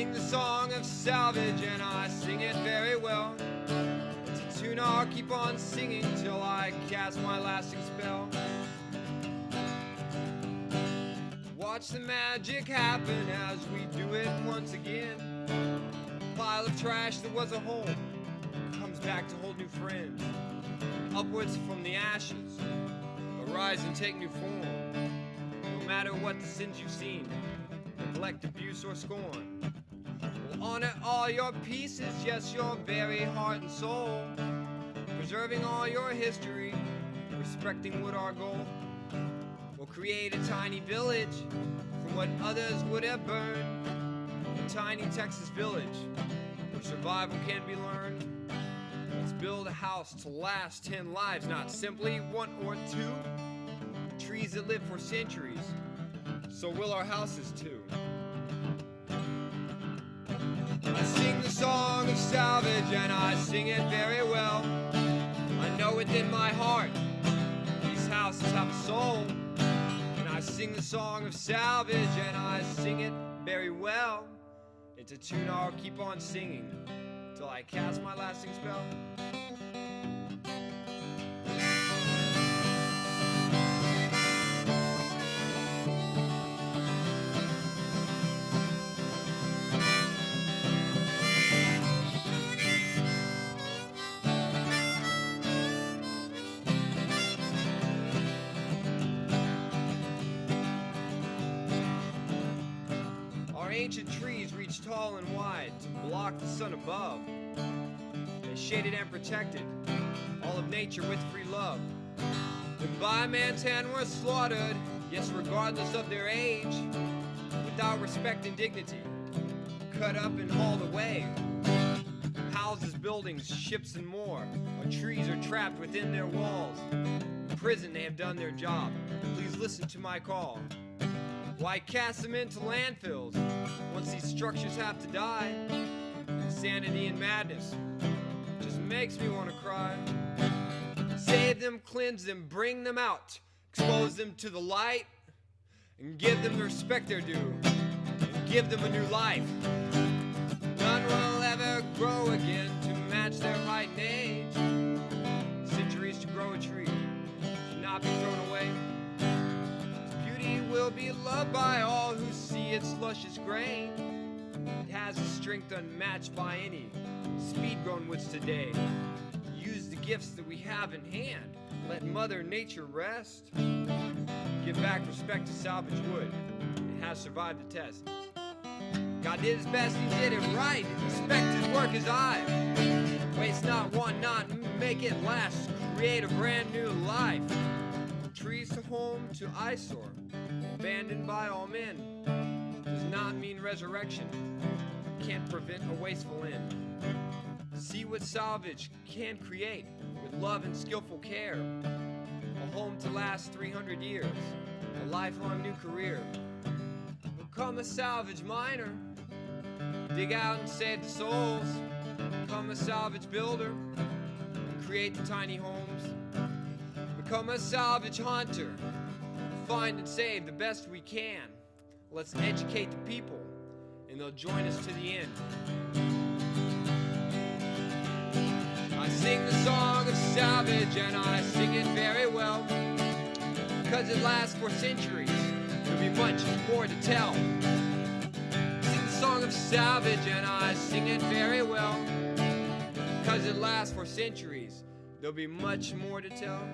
sing the song of salvage, and I sing it very well. It's a tune I'll keep on singing till I cast my lasting spell. Watch the magic happen as we do it once again. Pile of trash that was a home comes back to hold new friends. Upwards from the ashes, arise and take new form. No matter what the sins you've seen, neglect, abuse, or scorn, we'll honor all your pieces, yes, your very heart and soul. Preserving all your history, respecting what our goal. We'll create a tiny village from what others would have burned. A tiny Texas village where survival can be learned. Let's build a house to last 10 lives, not simply 1 or 2. Trees that live for centuries, so will our houses too. I sing the song of salvage, and I sing it very well. I know within my heart these houses have a soul. And I sing the song of salvage, and I sing it very well. It's a tune I'll keep on singing till I cast my lasting spell. Our ancient trees reach tall and wide to block the sun above. They shaded and protected all of nature with free love. And by man's hand were slaughtered, yes, regardless of their age, without respect and dignity, cut up and hauled away. Houses, buildings, ships, and more. Our trees are trapped within their walls. In prison, they have done their job. Please listen to my call. Why cast them into landfills once these structures have to die? Insanity and madness just makes me want to cry. Save them, cleanse them, bring them out, expose them to the light, and give them the respect they're due, and give them a new life. None will ever grow again to match their height and age. Centuries to grow a tree should not be thrown away. Will be loved by all who see its luscious grain. It has a strength unmatched by any speed-grown woods today. Use the gifts that we have in hand. Let Mother Nature rest. Give back respect to salvage wood. It has survived the test. God did his best, he did it right. Respect his work as I. Waste not, want not, make it last. Create a brand new life. Trees to home to eyesore, abandoned by all men, does not mean resurrection, can't prevent a wasteful end. See what salvage can create with love and skillful care. A home to last 300 years, a lifelong new career. Become a salvage miner, dig out and save the souls. Become a salvage builder, and create the tiny homes. Become a salvage hunter, find and save the best we can. Let's educate the people, and they'll join us to the end. I sing the song of salvage, and I sing it very well, because it lasts for centuries. There'll be much more to tell. I sing the song of salvage, and I sing it very well, because it lasts for centuries. There'll be much more to tell.